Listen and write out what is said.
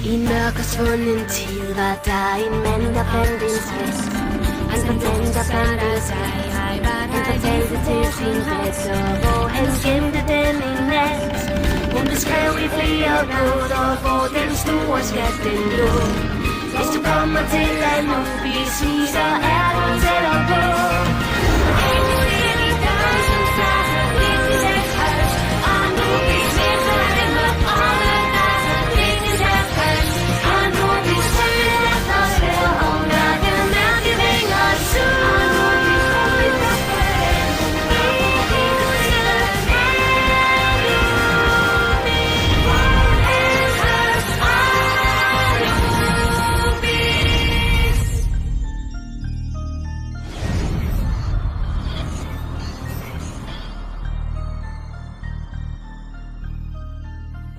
I en mørk og svunden tid var der en mand, der fandt en fest. Han fortalte, der fandt en sig. Han fortalte til sin datter, hvor han gemte den en nat. Hun beskrev i flere noter, hvor den store skat den lå. Hvis du kommer til Anubis, så er du tættere på.